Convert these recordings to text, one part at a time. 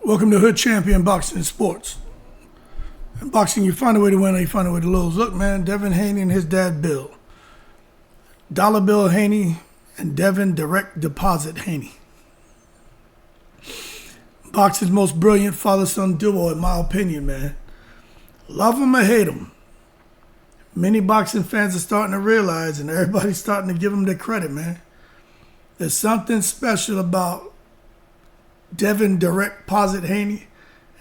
Welcome to Hood Champion Boxing and Sports. In boxing, you find a way to win or you find a way to lose. Look, man, Devin Haney and his dad, Bill. Dollar Bill Haney and Devin Direct Deposit Haney. Boxing's most brilliant father-son duo, in my opinion, man. Love them or hate them. Many boxing fans are starting to realize, and everybody's starting to give them their credit, man. There's something special about Devin Direct Deposit Haney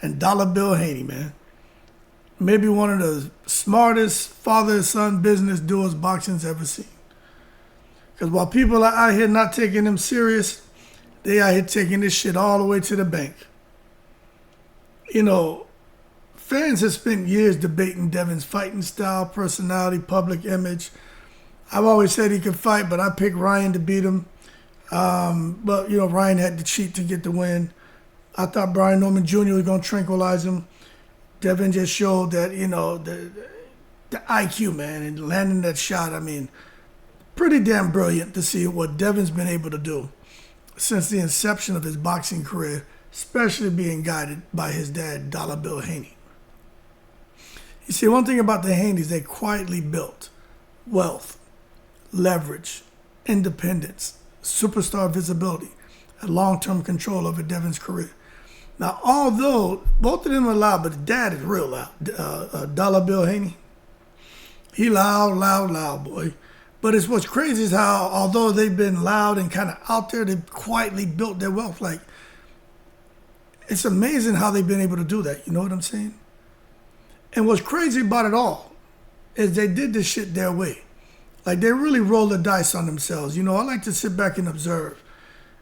and Dollar Bill Haney, man. Maybe one of the smartest father-son business duos boxing's ever seen. Because while people are out here not taking them serious, they out here taking this shit all the way to the bank. You know, fans have spent years debating Devin's fighting style, personality, public image. I've always said he could fight, but I picked Ryan to beat him. But, you know, Ryan had to cheat to get the win. I thought Brian Norman Jr. was going to tranquilize him. Devin just showed that, you know, the IQ, man, and landing that shot. I mean, pretty damn brilliant to see what Devin's been able to do since the inception of his boxing career, especially being guided by his dad, Dollar Bill Haney. You see, one thing about the Haneys, they quietly built wealth, leverage, independence, superstar visibility, and long-term control over Devin's career. Now, although both of them are loud, but the dad is real loud. Dollar Bill Haney, he loud, boy. But it's what's crazy is how, although they've been loud and kind of out there, they've quietly built their wealth. Like, it's amazing how they've been able to do that. You know what I'm saying? And what's crazy about it all is they did this shit their way. Like, they really roll the dice on themselves. You know, I like to sit back and observe.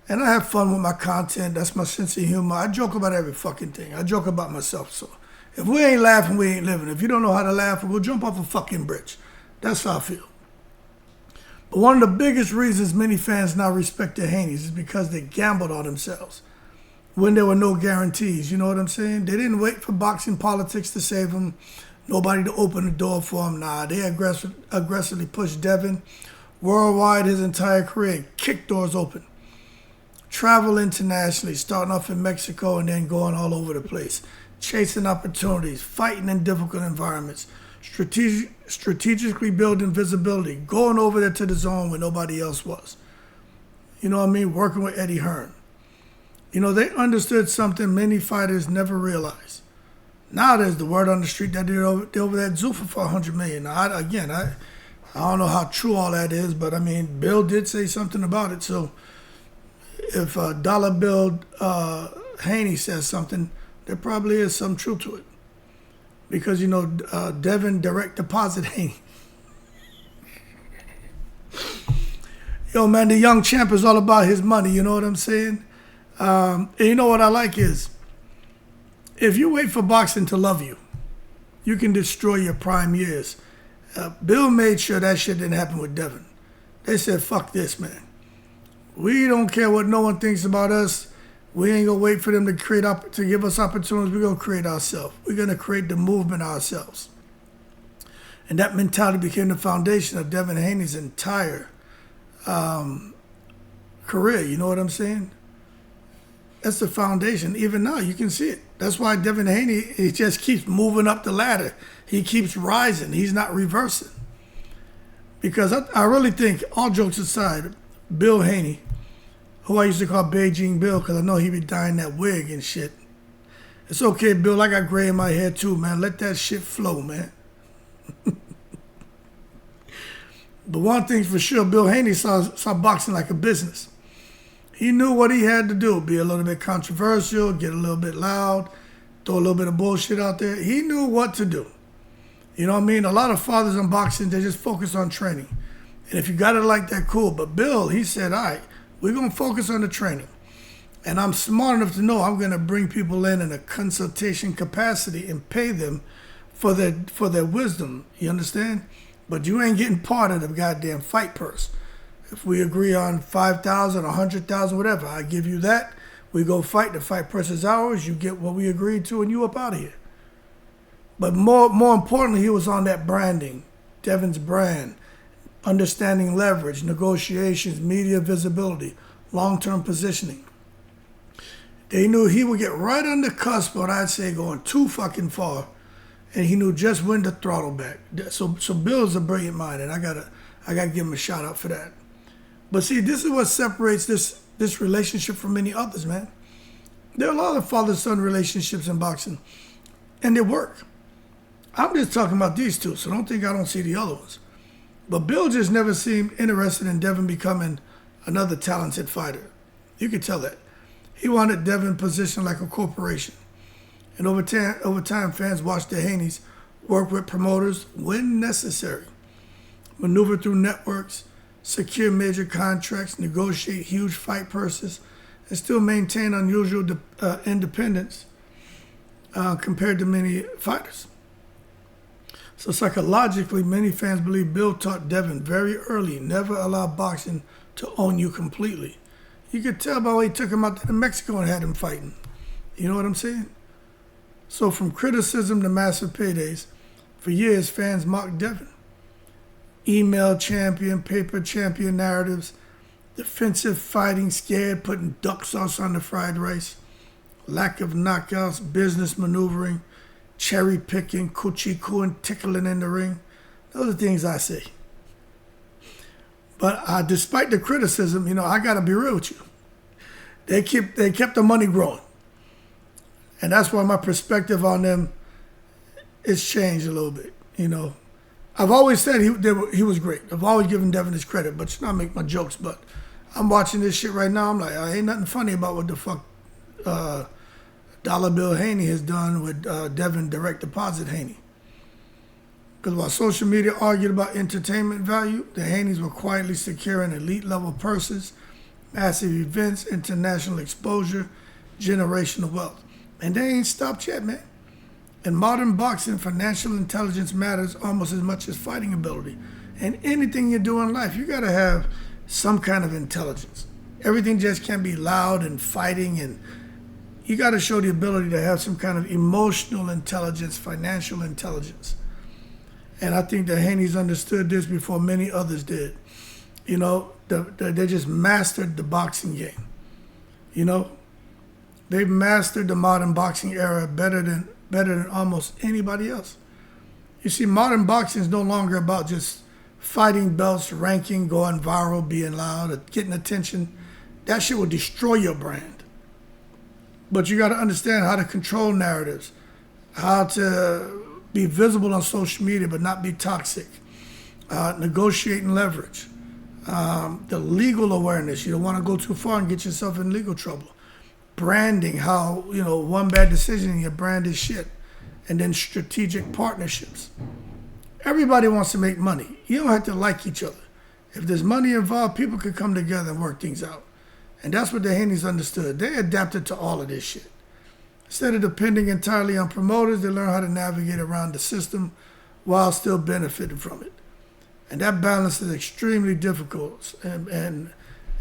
And I have fun with my content. That's my sense of humor. I joke about every fucking thing. I joke about myself. So if we ain't laughing, we ain't living. If you don't know how to laugh, we'll jump off a fucking bridge. That's how I feel. But one of the biggest reasons many fans now respect the Haneys is because they gambled on themselves when there were no guarantees. You know what I'm saying? They didn't wait for boxing politics to save them. Nobody to open the door for him. Nah, they aggressively pushed Devin worldwide his entire career, kicked doors open. Travel internationally, starting off in Mexico and then going all over the place. Chasing opportunities, fighting in difficult environments, strategically building visibility, going over there to the zone where nobody else was. You know what I mean? Working with Eddie Hearn. You know, they understood something many fighters never realized. Now there's the word on the street that they're over there at Zuffa for $100 million. Now, I don't know how true all that is, but I mean, Bill did say something about it. So if Dollar Bill Haney says something, there probably is some truth to it. Because, you know, Devin Direct Deposit Haney. Yo, man, the young champ is all about his money. You know what I'm saying? And you know what I like is, if you wait for boxing to love you, you can destroy your prime years. Bill made sure that shit didn't happen with Devin. They said, fuck this, man. We don't care what no one thinks about us. We ain't going to wait for them to give us opportunities. We're going to create ourselves. We're going to create the movement ourselves. And that mentality became the foundation of Devin Haney's entire career. You know what I'm saying? That's the foundation. Even now, you can see it. That's why Devin Haney, he just keeps moving up the ladder. He keeps rising. He's not reversing. Because I really think, all jokes aside, Bill Haney, who I used to call Beijing Bill because I know he be dyeing that wig and shit. It's okay, Bill. I got gray in my hair too, man. Let that shit flow, man. But one thing's for sure, Bill Haney saw boxing like a business. He knew what he had to do, be a little bit controversial, get a little bit loud, throw a little bit of bullshit out there. He knew what to do. You know what I mean? A lot of fathers in boxing, they just focus on training. And if you got it like that, cool. But Bill, he said, all right, we're going to focus on the training. And I'm smart enough to know I'm going to bring people in a consultation capacity and pay them for their wisdom. You understand? But you ain't getting part of the goddamn fight purse. If we agree on 5,000, 100,000, whatever, I give you that. We go fight. The fight purse is ours. You get what we agreed to, and you up out of here. But more importantly, he was on that branding, Devin's brand, understanding leverage, negotiations, media visibility, long-term positioning. They knew he would get right on the cusp, but I'd say going too fucking far, and he knew just when to throttle back. So Bill's a brilliant mind, and I gotta give him a shout out for that. But see, this is what separates this relationship from many others, man. There are a lot of father-son relationships in boxing, and they work. I'm just talking about these two, so don't think I don't see the other ones. But Bill just never seemed interested in Devin becoming another talented fighter. You could tell that. He wanted Devin positioned like a corporation. And over time, fans watched the Haneys work with promoters when necessary, maneuver through networks, secure major contracts, negotiate huge fight purses, and still maintain unusual independence compared to many fighters. So psychologically, many fans believe Bill taught Devin very early, never allow boxing to own you completely. You could tell by the way he took him out to Mexico and had him fighting. You know what I'm saying? So from criticism to massive paydays, for years fans mocked Devin. Email champion, paper champion narratives, defensive fighting, scared, putting duck sauce on the fried rice, lack of knockouts, business maneuvering, cherry picking, coochie cooing, tickling in the ring. Those are things I say. But despite the criticism, I got to be real with you. They kept the money growing. And that's why my perspective on them has changed a little bit, I've always said he was great. I've always given Devin his credit, but I make my jokes. But I'm watching this shit right now. I'm like, ain't nothing funny about what the fuck Bill Haney has done with Devin Direct Deposit Haney. Because while social media argued about entertainment value, the Haneys were quietly securing elite-level purses, massive events, international exposure, generational wealth. And they ain't stopped yet, man. In modern boxing, financial intelligence matters almost as much as fighting ability. And anything you do in life, you got to have some kind of intelligence. Everything just can't be loud and fighting, and you got to show the ability to have some kind of emotional intelligence, financial intelligence. And I think the Haneys understood this before many others did. They just mastered the boxing game. They've mastered the modern boxing era better than almost anybody else. You see, modern boxing is no longer about just fighting belts, ranking, going viral, being loud, getting attention. That shit will destroy your brand. But you got to understand how to control narratives, how to be visible on social media but not be toxic, negotiating leverage, the legal awareness. You don't want to go too far and get yourself in legal trouble. Branding, how, one bad decision and your brand is shit. And then strategic partnerships. Everybody wants to make money. You don't have to like each other. If there's money involved, people can come together and work things out. And that's what the Haneys understood. They adapted to all of this shit. Instead of depending entirely on promoters, they learned how to navigate around the system while still benefiting from it. And that balance is extremely difficult. And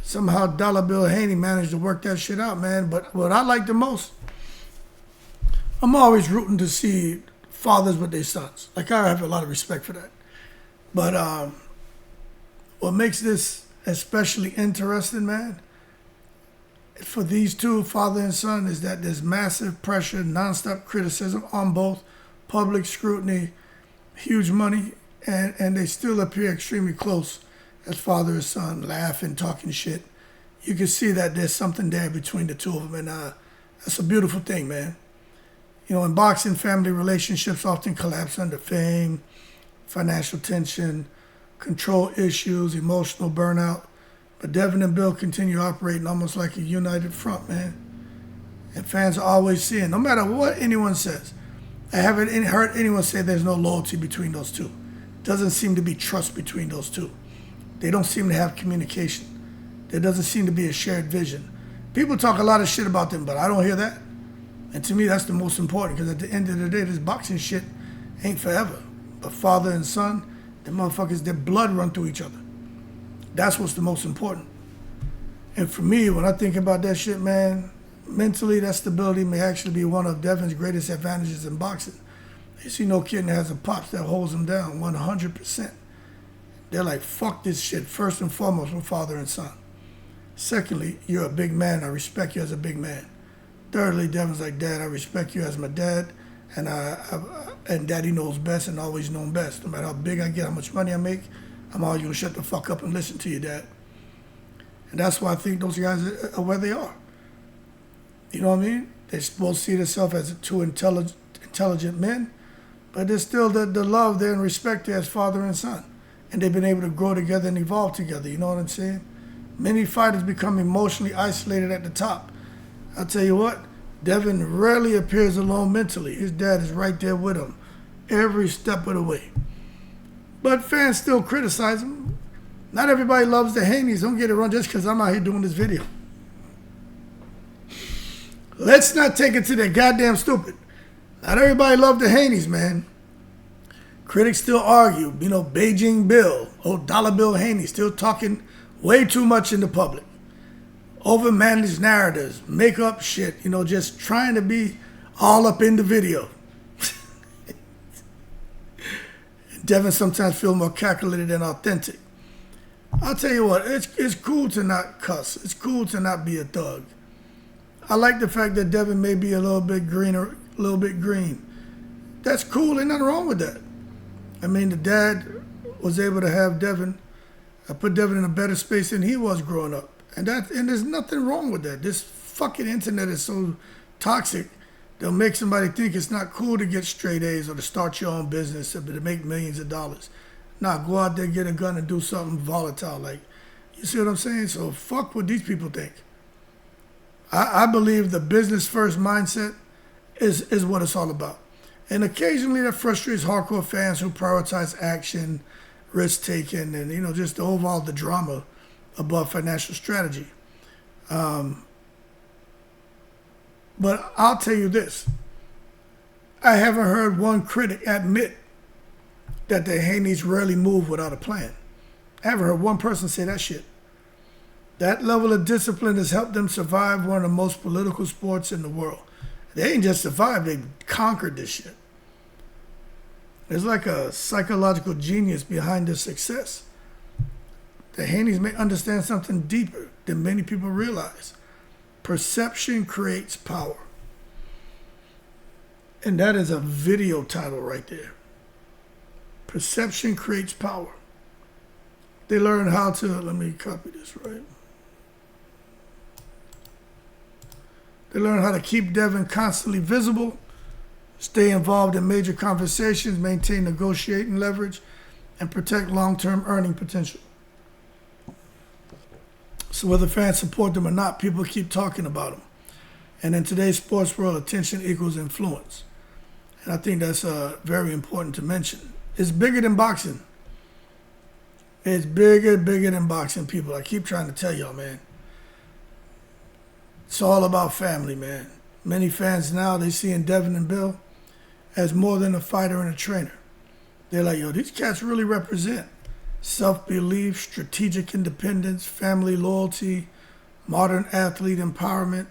somehow Bill Haney managed to work that shit out, man. But what I like the most, I'm always rooting to see fathers with their sons. Like, I have a lot of respect for that. But what makes this especially interesting, man, for these two, father and son, is that there's massive pressure, nonstop criticism on both, public scrutiny, huge money, and they still appear extremely close as father and son, laughing, talking shit. You can see that there's something there between the two of them, and that's a beautiful thing, man. In boxing, family relationships often collapse under fame, financial tension, control issues, emotional burnout. But Devin and Bill continue operating almost like a united front, man. And fans are always seeing, no matter what anyone says, I haven't heard anyone say there's no loyalty between those two. Doesn't seem to be trust between those two. They don't seem to have communication. There doesn't seem to be a shared vision. People talk a lot of shit about them, but I don't hear that. And to me, that's the most important, because at the end of the day, this boxing shit ain't forever. But father and son, the motherfuckers, their blood run through each other. That's what's the most important. And for me, when I think about that shit, man, mentally, that stability may actually be one of Devin's greatest advantages in boxing. You see no kid that has a pops that holds him down 100%. They're like, fuck this shit, first and foremost, with father and son. Secondly, you're a big man. I respect you as a big man. Thirdly, Devin's like, Dad, I respect you as my dad, and and Daddy knows best and always known best. No matter how big I get, how much money I make, I'm always gonna shut the fuck up and listen to you, Dad. And that's why I think those guys are where they are. You know what I mean? They're supposed to see themselves as two intelligent men, but there's still the love there and respect there as father and son. And they've been able to grow together and evolve together. You know what I'm saying? Many fighters become emotionally isolated at the top. I'll tell you what, Devin rarely appears alone mentally. His dad is right there with him every step of the way. But fans still criticize him. Not everybody loves the Haneys. Don't get it wrong just because I'm out here doing this video. Let's not take it to that goddamn stupid. Not everybody loves the Haneys, man. Critics still argue, Beijing Bill, old Dollar Bill Haney, still talking way too much in the public. Overmanaged narratives, make up shit, just trying to be all up in the video. Devin sometimes feels more calculated than authentic. I'll tell you what, it's cool to not cuss. It's cool to not be a thug. I like the fact that Devin may be a little bit green. That's cool, ain't nothing wrong with that. I mean, the dad was able to have put Devin in a better space than he was growing up. And there's nothing wrong with that. This fucking internet is so toxic, they'll make somebody think it's not cool to get straight A's or to start your own business or to make millions of dollars. Nah, go out there, get a gun and do something volatile. You see what I'm saying? So fuck what these people think. I believe the business first mindset is what it's all about. And occasionally that frustrates hardcore fans who prioritize action, risk taking, and just the overall the drama above financial strategy. But I'll tell you this. I haven't heard one critic admit that the Haneys rarely move without a plan. I haven't heard one person say that shit. That level of discipline has helped them survive one of the most political sports in the world. They ain't just survived, they conquered this shit. There's like a psychological genius behind their success. The Haneys may understand something deeper than many people realize. Perception creates power. And that is a video title right there. Perception creates power. They learn how to, let me copy this right. They learn how to keep Devin constantly visible, stay involved in major conversations, maintain negotiating leverage, and protect long-term earning potential. So whether fans support them or not, people keep talking about them. And in today's sports world, attention equals influence. And I think that's very important to mention. It's bigger than boxing. It's bigger than boxing, people. I keep trying to tell y'all, man. It's all about family, man. Many fans now, they see in Devin and Bill as more than a fighter and a trainer. They're like, yo, these cats really represent self-belief, strategic independence, family loyalty, modern athlete empowerment.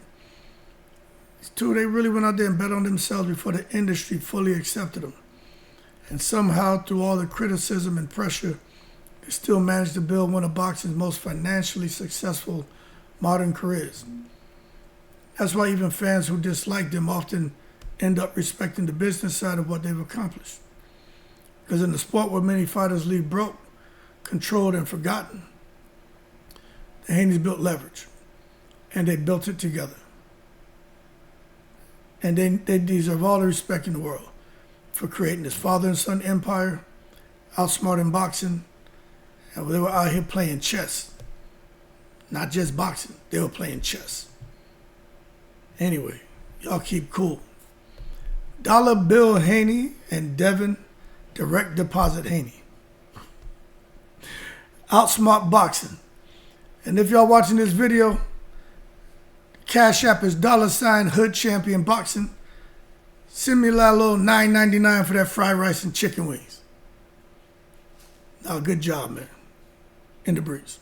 These two, they really went out there and bet on themselves before the industry fully accepted them. And somehow, through all the criticism and pressure, they still managed to build one of boxing's most financially successful modern careers. That's why even fans who dislike them often end up respecting the business side of what they've accomplished. Because in the sport where many fighters leave broke, controlled, and forgotten, the Haneys built leverage, and they built it together. And they deserve all the respect in the world for creating this father and son empire, outsmarting boxing, and they were out here playing chess. Not just boxing, they were playing chess. Anyway, y'all keep cool. Dollar Bill Haney and Devin Direct Deposit Haney. Outsmart boxing. And if y'all watching this video, Cash App is $Hood Champion Boxing. Send me a little $9.99 for that fried rice and chicken wings. Now, good job, man. In the breeze.